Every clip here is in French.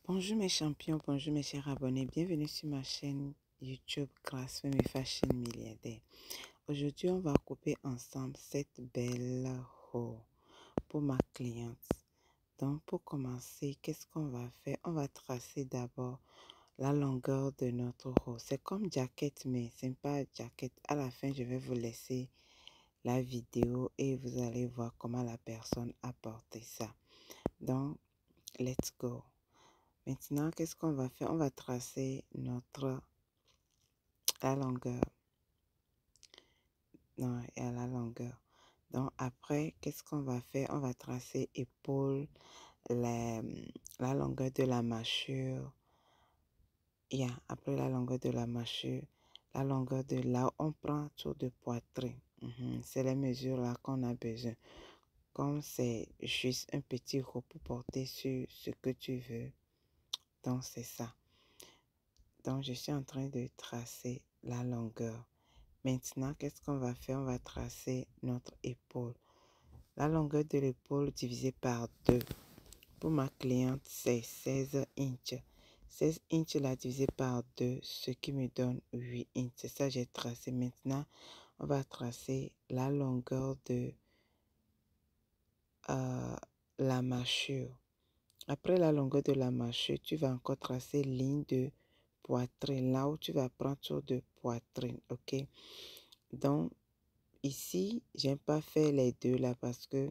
Bonjour mes champions, bonjour mes chers abonnés, bienvenue sur ma chaîne YouTube Grâce Femme et Fashion Milliardaire. Aujourd'hui, on va couper ensemble cette belle haut pour ma cliente. Donc, pour commencer, qu'est-ce qu'on va faire? On va tracer d'abord la longueur de notre haut. C'est comme jaquette, mais c'est pas jaquette. À la fin, je vais vous laisser la vidéo et vous allez voir comment la personne a porté ça. Donc, let's go. Maintenant, qu'est-ce qu'on va faire? On va tracer la longueur. Non, et à la longueur. Donc, après, qu'est-ce qu'on va faire? On va tracer épaule, la longueur de la mâchure. Après la longueur de la mâchure, la longueur de là, on prend tour de poitrine. C'est les mesures là qu'on a besoin. Comme c'est juste un petit haut pour porter sur ce que tu veux. Donc, c'est ça. Donc, je suis en train de tracer la longueur. Maintenant, qu'est-ce qu'on va faire? On va tracer notre épaule. La longueur de l'épaule divisée par 2. Pour ma cliente, c'est 16 inches. 16 inches là divisé par 2, ce qui me donne 8 inches. C'est ça que j'ai tracé. Maintenant, on va tracer la longueur de la mâchure. Après la longueur de la mâchure, tu vas encore tracer ligne de poitrine, là où tu vas prendre tour de poitrine, ok? Donc, ici, j'aime pas faire les deux là parce que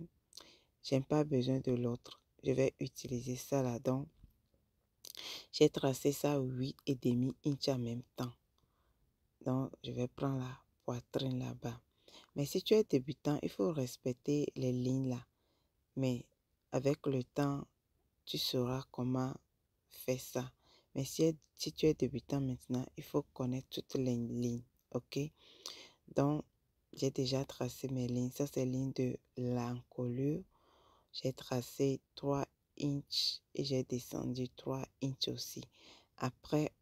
j'aime pas besoin de l'autre. Je vais utiliser ça là. Donc, j'ai tracé ça 8,5 inches en même temps. Donc, je vais prendre la poitrine là-bas. Mais si tu es débutant, il faut respecter les lignes là. Mais avec le temps, tu sauras comment faire ça. Mais si tu es débutant maintenant, il faut connaître toutes les lignes, ok? Donc, j'ai déjà tracé mes lignes. Ça, c'est ligne de l'encolure. J'ai tracé 3 inches et j'ai descendu 3 inches aussi. Après,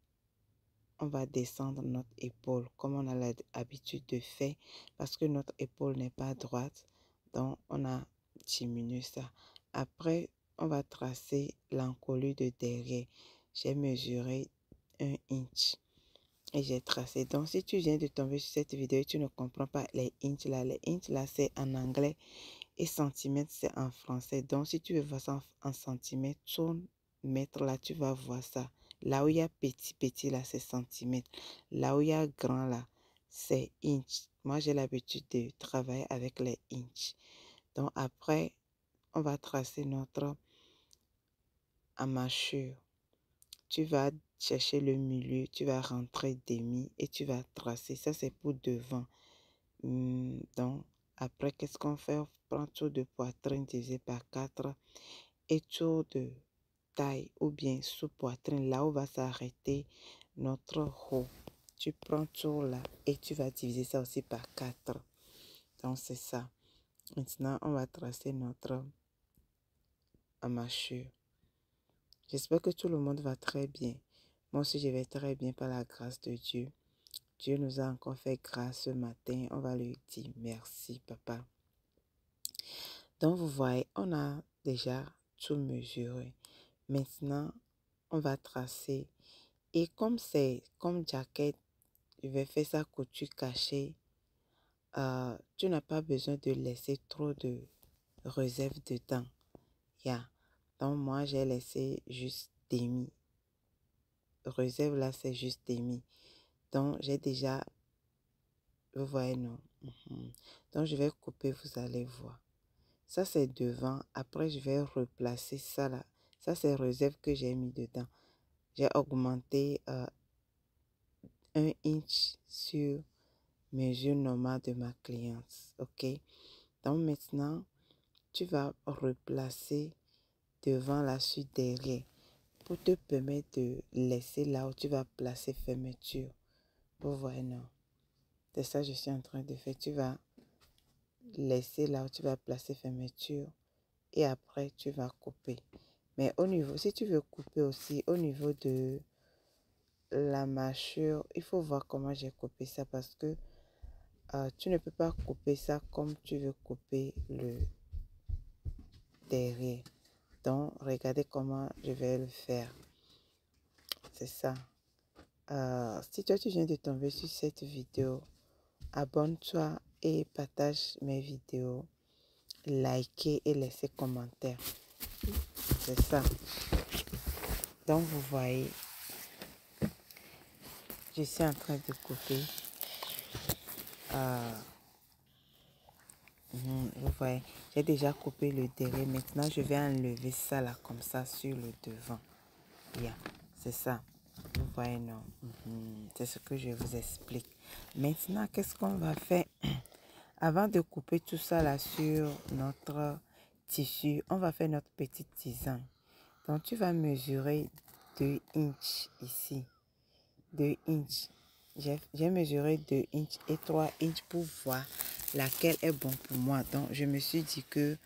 on va descendre notre épaule comme on a l'habitude de faire parce que notre épaule n'est pas droite. Donc, on a diminué ça. Après, on va tracer l'encolure de derrière. J'ai mesuré 1 inch et j'ai tracé. Donc, si tu viens de tomber sur cette vidéo et tu ne comprends pas les inches là c'est en anglais et centimètres, c'est en français. Donc, si tu veux voir ça en centimètres, tourne mètre là, tu vas voir ça. Là où il y a petit là, c'est centimètres. Là où il y a grand là, c'est inch. Moi, j'ai l'habitude de travailler avec les inches. Donc, après, on va tracer notre mâchure. Tu vas chercher le milieu, tu vas rentrer demi et tu vas tracer. Ça, c'est pour devant. Donc, après, qu'est-ce qu'on fait? On prend tour de poitrine divisé par 4 et tour de taille ou bien sous poitrine, là où va s'arrêter notre haut. Tu prends tour là et tu vas diviser ça aussi par 4. Donc, c'est ça. Maintenant, on va tracer notre mâchure. J'espère que tout le monde va très bien. Moi aussi, je vais très bien par la grâce de Dieu. Dieu nous a encore fait grâce ce matin. On va lui dire merci, papa. Donc, vous voyez, on a déjà tout mesuré. Maintenant, on va tracer. Et comme c'est comme jaquette, je vais faire ça couture cachée. Tu n'as pas besoin de laisser trop de réserve dedans. Donc, moi, j'ai laissé juste demi. Réserve là, c'est juste demi. Donc, j'ai déjà, vous voyez, non. Donc, je vais couper, vous allez voir. Ça, c'est devant. Après, je vais replacer ça là. Ça, c'est réserve que j'ai mis dedans. J'ai augmenté 1 inch sur mesure normale de ma cliente. OK? Donc, maintenant, tu vas replacer devant la suite derrière pour te permettre de laisser là où tu vas placer fermeture. Vous voyez, non? C'est ça que je suis en train de faire. Tu vas laisser là où tu vas placer fermeture et après tu vas couper. Mais au niveau, si tu veux couper aussi au niveau de la mâchure, il faut voir comment j'ai coupé ça parce que tu ne peux pas couper ça comme tu veux couper le derrière. Donc, regardez comment je vais le faire. c'est ça. Si toi tu viens de tomber sur cette vidéo, abonne-toi et partage mes vidéos, likez et laissez commentaires. C'est ça. Donc vous voyez, je suis en train de couper. Vous voyez, j'ai déjà coupé le derrière. Maintenant, je vais enlever ça là comme ça sur le devant. Yeah, c'est ça. Vous voyez, non? C'est ce que je vous explique. Maintenant, qu'est-ce qu'on va faire? Avant de couper tout ça là sur notre tissu, on va faire notre petit design. Donc, tu vas mesurer 2 inches ici. 2 inches. J'ai mesuré 2 inches et 3 inches pour voir laquelle est bon pour moi. Donc, je me suis dit que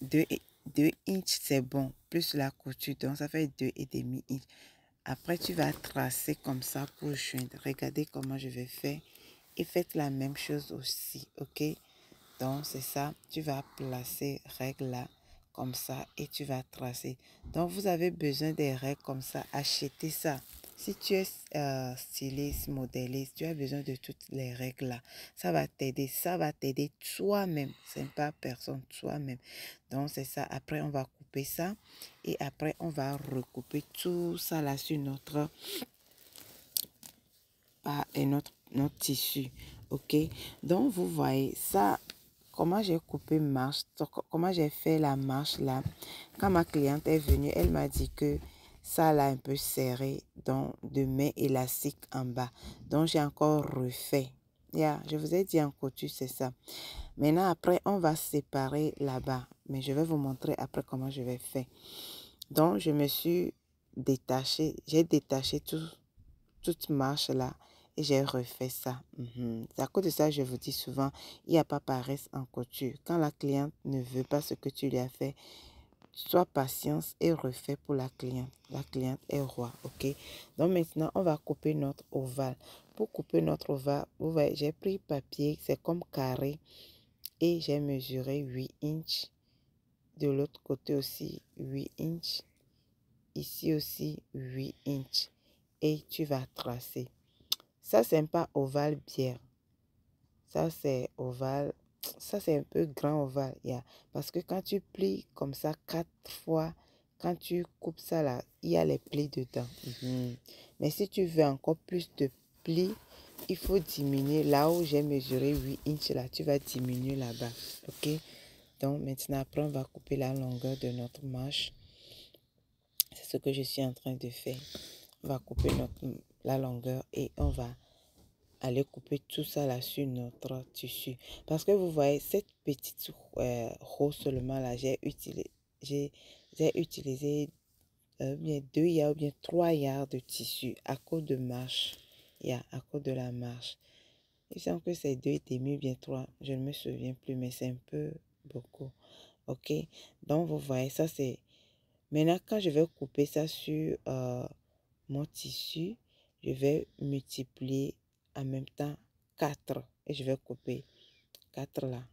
2 inches, c'est bon. Plus la couture, donc ça fait 2,5 inches. Après, tu vas tracer comme ça pour joindre. Regardez comment je vais faire. Et faites la même chose aussi, ok? Donc, c'est ça. Tu vas placer règle là, comme ça, et tu vas tracer. Donc, vous avez besoin des règles comme ça. Achetez ça. Si tu es styliste, modéliste, tu as besoin de toutes les règles là. Ça va t'aider. Ça va t'aider toi-même. C'est pas personne, toi-même. Donc, c'est ça. Après, on va couper ça. Et après, on va recouper tout ça là sur notre notre tissu. Ok, donc vous voyez ça, comment j'ai coupé marche, comment j'ai fait la marche là. Quand ma cliente est venue, elle m'a dit que ça l'a un peu serré, donc de main élastique en bas. Donc j'ai encore refait. Je vous ai dit en couture, c'est ça. Maintenant après on va séparer là-bas, mais je vais vous montrer après comment je vais faire. Donc je me suis détachée, j'ai détaché toute marche là et j'ai refait ça. À cause de ça, je vous dis souvent, il n'y a pas paresse en couture. Quand la cliente ne veut pas ce que tu lui as fait, sois patience et refais pour la cliente. La cliente est roi, ok? Donc maintenant, on va couper notre ovale. Pour couper notre ovale, vous voyez, j'ai pris papier, c'est comme carré et j'ai mesuré 8 inches. De l'autre côté aussi, 8 inches. Ici aussi, 8 inches. Et tu vas tracer. Ça, c'est pas ovale bière. Ça, c'est ovale. Ça, c'est un peu grand ovale. Parce que quand tu plies comme ça 4 fois, quand tu coupes ça là, il y a les plis dedans. Mais si tu veux encore plus de plis, il faut diminuer. Là où j'ai mesuré 8 inches là, tu vas diminuer là-bas. Ok? Donc maintenant, après, on va couper la longueur de notre manche. C'est ce que je suis en train de faire. On va couper la longueur et on va aller couper tout ça là sur notre tissu. Parce que vous voyez, cette petite roue seulement là, j'ai utilisé bien 2 yards ou bien 3 yards de tissu à cause de marche. À cause de la marche. Il semble que c'est 2,5 ou bien 3. Je ne me souviens plus, mais c'est un peu beaucoup. Ok? Donc, vous voyez, ça c'est... Maintenant, quand je vais couper ça sur mon tissu, je vais multiplier en même temps 4 et je vais couper 4 là.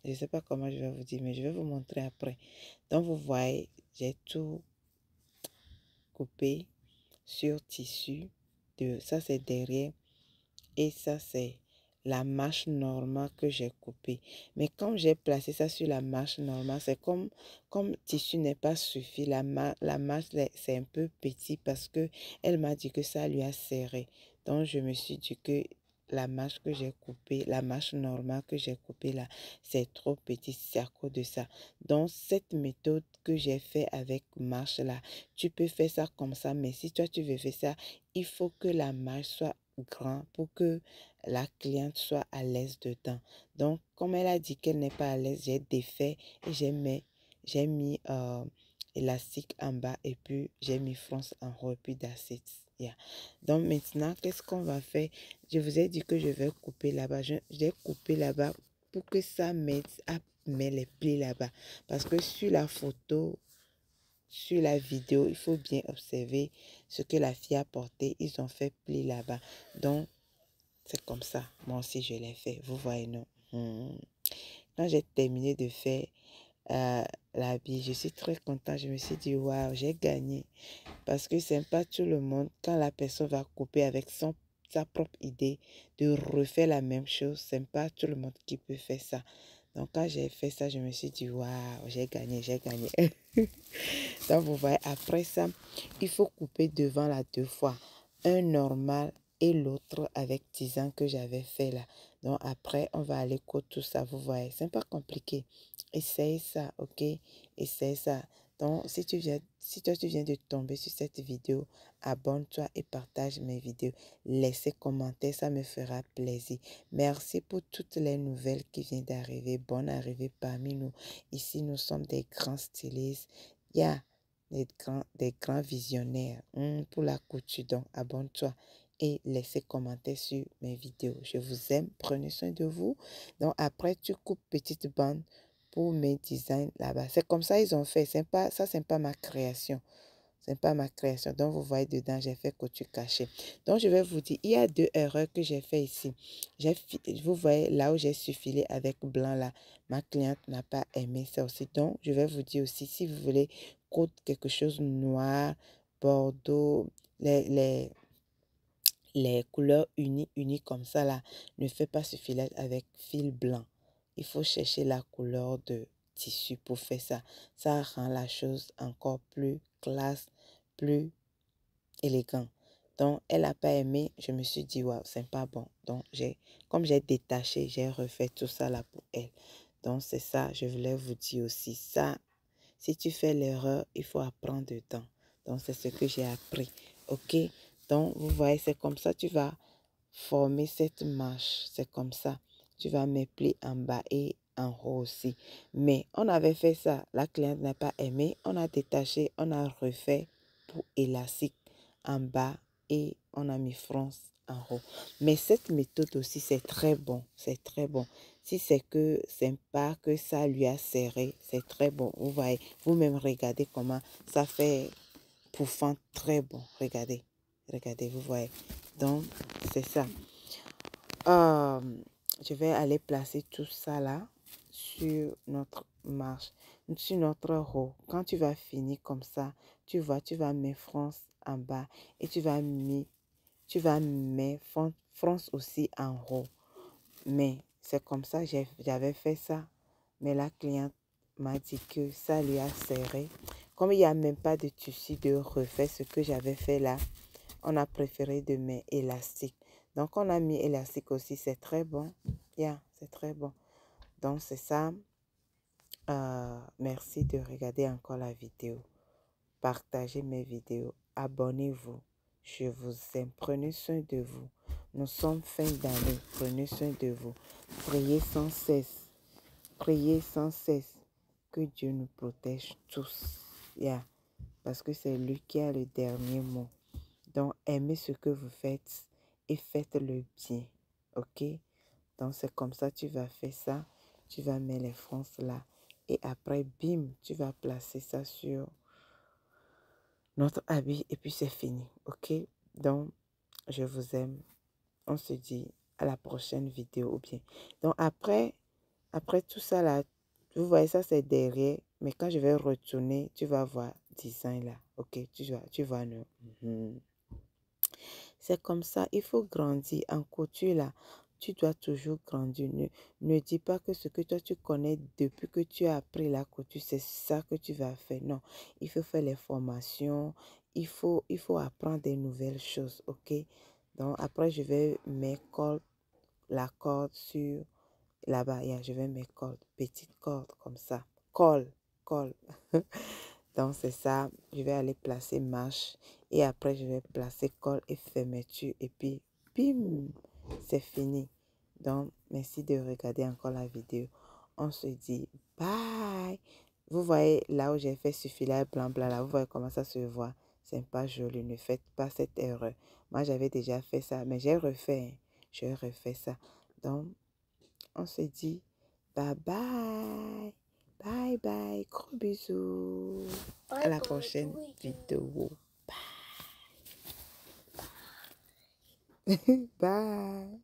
Je ne sais pas comment je vais vous dire, mais je vais vous montrer après. Donc, vous voyez, j'ai tout coupé sur tissu. Ça, c'est derrière et ça, c'est la marche normale que j'ai coupée. Mais quand j'ai placé ça sur la marche normale, c'est comme tissu n'est pas suffi. La marche, c'est un peu petit parce que elle m'a dit que ça lui a serré. Donc, je me suis dit que la marche que j'ai coupée, la marche normale que j'ai coupée là, c'est trop petit, c'est à cause de ça. Donc, cette méthode que j'ai fait avec marche là, tu peux faire ça comme ça, mais si toi tu veux faire ça, il faut que la marche soit grand pour que la cliente soit à l'aise dedans. Donc, comme elle a dit qu'elle n'est pas à l'aise, j'ai défait et j'ai mis élastique en bas et puis j'ai mis France en haut et puis d'assez. Donc, maintenant, qu'est-ce qu'on va faire? Je vous ai dit que je vais couper là-bas. J'ai coupé là-bas pour que ça m'aide à mettre les plis là-bas. Parce que sur la photo, sur la vidéo, il faut bien observer ce que la fille a porté. Ils ont fait pli là-bas. Donc, c'est comme ça. Moi aussi, je l'ai fait. Vous voyez, non? Quand j'ai terminé de faire l'habit. Je suis très contente. Je me suis dit, waouh, j'ai gagné. Parce que c'est pas tout le monde, quand la personne va couper avec sa propre idée, de refaire la même chose, c'est pas tout le monde qui peut faire ça. Donc, quand j'ai fait ça, je me suis dit, waouh, j'ai gagné, j'ai gagné. Donc, vous voyez, après ça, il faut couper devant là 2 fois. Un normal et l'autre avec 10 ans que j'avais fait là. Donc, après, on va aller coudre tout ça, vous voyez. C'est pas compliqué. Essaye ça, ok? Essaye ça. Donc, si toi tu viens de tomber sur cette vidéo, abonne-toi et partage mes vidéos. Laissez commentaires, ça me fera plaisir. Merci pour toutes les nouvelles qui viennent d'arriver. Bonne arrivée parmi nous. Ici, nous sommes des grands stylistes. Il y a des grands visionnaires pour la couture. Donc, abonne-toi et laissez commenter sur mes vidéos. Je vous aime. Prenez soin de vous. Donc, après, tu coupes petite bande pour mes designs là-bas. C'est comme ça ils ont fait. Ça, c'est pas ma création. C'est pas ma création. Donc, vous voyez dedans, j'ai fait couture cachée. Donc, je vais vous dire, il y a 2 erreurs que j'ai fait ici. Vous voyez là où j'ai suffilé avec blanc là. Ma cliente n'a pas aimé ça aussi. Donc, je vais vous dire aussi, si vous voulez coudre quelque chose noir, bordeaux, les couleurs unies comme ça là, ne fait pas ce filet avec fil blanc. Il faut chercher la couleur de tissu pour faire ça. Ça rend la chose encore plus classe, plus élégant. Donc, elle n'a pas aimé. Je me suis dit, waouh, c'est pas bon. Donc, comme j'ai détaché, j'ai refait tout ça là pour elle. Donc, c'est ça, je voulais vous dire aussi. Ça, si tu fais l'erreur, il faut apprendre dedans. Donc, c'est ce que j'ai appris. OK? Donc, vous voyez, c'est comme ça, tu vas former cette manche. C'est comme ça. Tu vas me plier en bas et en haut aussi. Mais on avait fait ça. La cliente n'a pas aimé. On a détaché, on a refait pour élastique en bas et on a mis France en haut. Mais cette méthode aussi, c'est très bon. C'est très bon. Si c'est pas que ça lui a serré, c'est très bon. Vous voyez, vous-même regardez comment ça fait pouffant très bon. Regardez, regardez, vous voyez. Donc, c'est ça. Je vais aller placer tout ça là sur notre marche, sur notre roue. Quand tu vas finir comme ça, tu vois, tu vas mettre France en bas et tu vas mettre France aussi en haut. Mais c'est comme ça, j'avais fait ça. Mais la cliente m'a dit que ça lui a serré. Comme il n'y a même pas de tissu de refaire ce que j'avais fait là, on a préféré de mettre élastique. Donc, on a mis élastique aussi. C'est très bon. C'est très bon. Donc, c'est ça. Merci de regarder encore la vidéo. Partagez mes vidéos. Abonnez-vous. Je vous aime. Prenez soin de vous. Nous sommes fin d'année. Prenez soin de vous. Priez sans cesse. Priez sans cesse. Que Dieu nous protège tous. Parce que c'est lui qui a le dernier mot. Donc, aimez ce que vous faites et faites-le bien. OK? Donc, c'est comme ça, tu vas faire ça. Tu vas mettre les frances là. Et après, bim, tu vas placer ça sur notre habit et puis c'est fini. OK? Donc, je vous aime. On se dit à la prochaine vidéo ou bien. Donc, après tout ça là, vous voyez ça, c'est derrière. Mais quand je vais retourner, tu vas voir design là. OK? Tu vois, non? C'est comme ça, il faut grandir. En couture, là, tu dois toujours grandir. Ne dis pas que ce que toi, tu connais depuis que tu as appris la couture, c'est ça que tu vas faire. Non, il faut faire les formations. Il faut apprendre des nouvelles choses, ok? Donc, après, je vais mettre la corde sur là-bas. Je vais mettre petite corde comme ça. Colle. Donc, c'est ça. Je vais aller placer marche. Et après, je vais placer col et fermeture. Et puis, bim, c'est fini. Donc, merci de regarder encore la vidéo. On se dit bye. Vous voyez là où j'ai fait ce filet blanc là. Vous voyez comment ça se voit. C'est pas joli. Ne faites pas cette erreur. Moi, j'avais déjà fait ça. Mais j'ai refait. J'ai refait ça. Donc, on se dit bye bye. Bye bye. Gros bisous. À la prochaine vidéo. Bye. Bye.